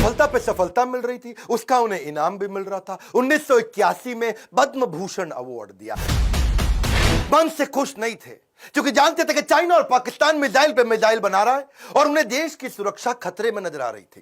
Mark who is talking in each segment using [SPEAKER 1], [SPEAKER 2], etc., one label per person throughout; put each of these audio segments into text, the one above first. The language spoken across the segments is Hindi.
[SPEAKER 1] सफलता पे सफलता मिल रही थी, उसका उन्हें इनाम भी मिल रहा था। 1981 में पद्म भूषण अवार्ड दिया। मन से खुश नहीं थे, क्योंकि जानते थे कि चाइना और पाकिस्तान मिसाइल पे मिसाइल बना रहा है और उन्हें देश की सुरक्षा खतरे में नजर आ रही थी।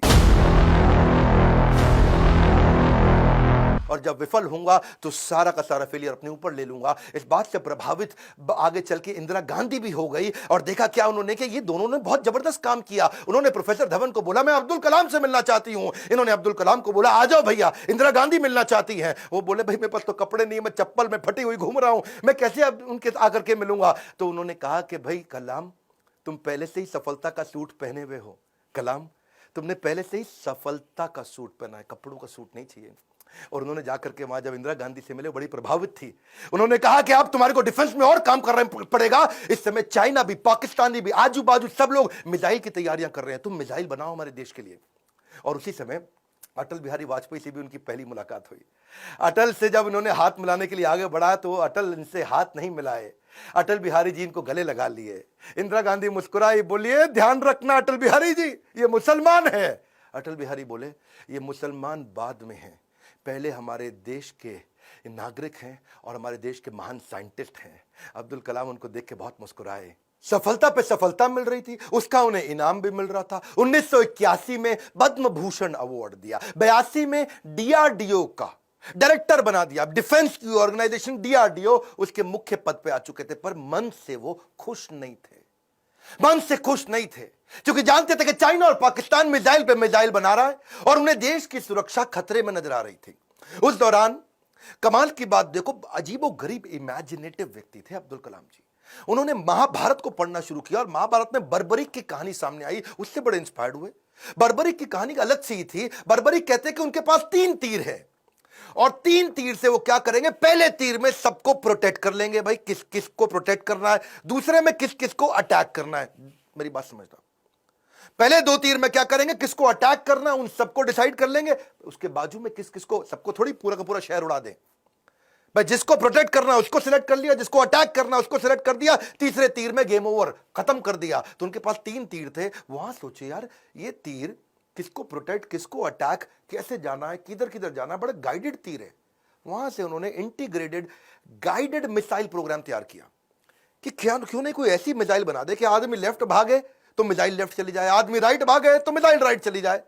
[SPEAKER 1] और जब विफल होऊंगा तो सारा का सारा फेलियर अपने ऊपर ले लूंगा। इस बात से प्रभावित आगे चल के इंदिरा गांधी भी हो गई और देखा क्या उन्होंने कि ये दोनों ने बहुत जबरदस्त काम किया। उन्होंने प्रोफेसर धवन को बोला मैं अब्दुल कलाम से मिलना चाहती हूं, इन्होंने अब्दुल कलाम को बोला आ जाओ भैया इंदिरा गांधी मिलना चाहती हैं। वो बोले भाई मेरे पास तो कपड़े नहीं, मैं चप्पल में फटी हुई घूम रहा हूं, मैं कैसे अब उनके आकर के मिलूंगा। तो उन्होंने कहा कि भाई कलाम तुम पहले से ही सफलता का सूट पहने हुए हो, कलाम तुमने पहले से ही सफलता का सूट पहना है, कपड़ों का सूट नहीं चाहिए। और उन्होंने जाकर के वहां जब इंदिरा गांधी से मिले बड़ी प्रभावित थी। उन्होंने कहा कि अब तुम्हारे को डिफेंस में और काम करना पड़ेगा। इस समय चाइना भी, पाकिस्तानी भी, आजू बाजू सब लोग मिसाइल की तैयारियां कर रहे हैं, तुम मिसाइल बनाओ हमारे देश के लिए। और उसी समय अटल बिहारी वाजपेयी से भी उनकी पहली मुलाकात हुई। अटल से जब उन्होंने हाथ मिलाने के लिए आगे बढ़ा तो अटल इनसे हाथ नहीं मिलाए, अटल बिहारी जी इनको गले लगा लिए। इंदिरा गांधी मुस्कुराई, बोलिए ध्यान रखना अटल बिहारी जी ये मुसलमान है। अटल बिहारी बोले ये मुसलमान बाद में है, पहले हमारे देश के नागरिक हैं और हमारे देश के महान साइंटिस्ट हैं। अब्दुल कलाम उनको देख के बहुत मुस्कुराए। सफलता पे सफलता मिल रही थी, उसका उन्हें इनाम भी मिल रहा था। 1981 में पद्म भूषण अवार्ड दिया, 82 में डीआरडीओ का डायरेक्टर बना दिया। डिफेंस की ऑर्गेनाइजेशन डीआरडीओ उसके मुख्य पद पे आ चुके थे, पर मन से वो खुश नहीं थे। मन से खुश नहीं थे, क्योंकि जानते थे कि चाइना और पाकिस्तान मिसाइल पे मिसाइल बना रहा है और उन्हें देश की सुरक्षा खतरे में नजर आ रही थी। उस दौरान कमाल की बात देखो, अजीबो गरीब इमेजिनेटिव व्यक्ति थे अब्दुल कलाम जी। उन्होंने महाभारत को पढ़ना शुरू किया और महाभारत में बर्बरीक की कहानी सामने आई, उससे बड़े इंस्पायर्ड हुए। बर्बरीक की कहानी अलग सी थी। बर्बरीक कहते कि उनके पास 3 तीर है और 3 तीर से वो क्या करेंगे, पहले तीर में सबको प्रोटेक्ट कर लेंगे, भाई किस किस को प्रोटेक्ट करना है, दूसरे में किस किस को अटैक करना है। मेरी बात समझना, पहले 2 तीर में क्या करेंगे, किसको अटैक करना है उन सबको डिसाइड कर लेंगे, उसके बाजू में किस किस को, सबको थोड़ी पूरा का पूरा शहर उड़ा दें। भाई जिसको प्रोटेक्ट करना है उसको सिलेक्ट कर लिया, जिसको अटैक करना है उसको सिलेक्ट कर दिया, तीसरे तीर में गेम ओवर, खत्म कर दिया। तो उनके पास 3 तीर थे। वहां सोचे यार ये तीर किसको प्रोटेक्ट, किसको अटैक, कैसे जाना है, किधर किधर जाना है, बड़ा गाइडेड तीर है। वहां से उन्होंने इंटीग्रेटेड गाइडेड मिसाइल प्रोग्राम तैयार किया कि क्यों नहीं कोई ऐसी मिसाइल बना दे कि आदमी लेफ्ट भागे तो मिसाइल लेफ्ट चली जाए, आदमी राइट भागे तो मिसाइल राइट चली जाए,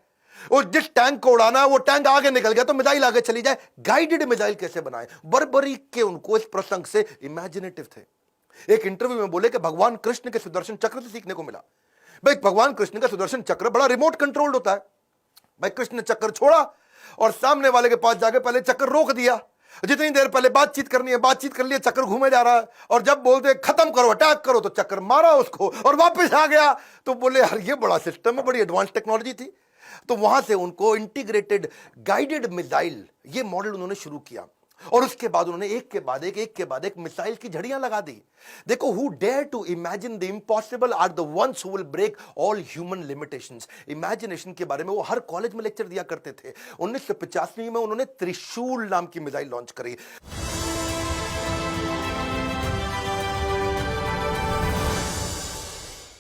[SPEAKER 1] और जिस टैंक को उड़ाना है वो टैंक आगे निकल गया तो मिसाइल आगे चली जाए। गाइडेड मिसाइल कैसे बनाए, बर्बरीक के उनको इस प्रसंग से इमेजिनेटिव थे। एक इंटरव्यू में बोले कि भगवान कृष्ण के सुदर्शन चक्र से सीखने को मिला। भाई भगवान कृष्ण का सुदर्शन चक्र बड़ा रिमोट कंट्रोल्ड होता है। भाई कृष्ण ने चक्कर छोड़ा और सामने वाले के पास जाके पहले चक्कर रोक दिया, जितनी देर पहले बातचीत करनी है बातचीत कर लिया, चक्कर घूमे जा रहा है, और जब बोलते खत्म करो अटैक करो तो चक्कर मारा उसको और वापस आ गया। तो बोले यार ये बड़ा सिस्टम है, बड़ी एडवांस टेक्नोलॉजी थी। तो वहां से उनको इंटीग्रेटेड गाइडेड मिसाइल ये मॉडल उन्होंने शुरू किया और उसके बाद उन्होंने एक के बाद एक मिसाइल की झड़ियां लगा दी। देखो, who dare to imagine the impossible are the ones who will break all human limitations. Imagination के बारे में वो हर कॉलेज में लेक्चर दिया करते थे। 1985 में उन्होंने त्रिशूल नाम की मिसाइल लॉन्च करी।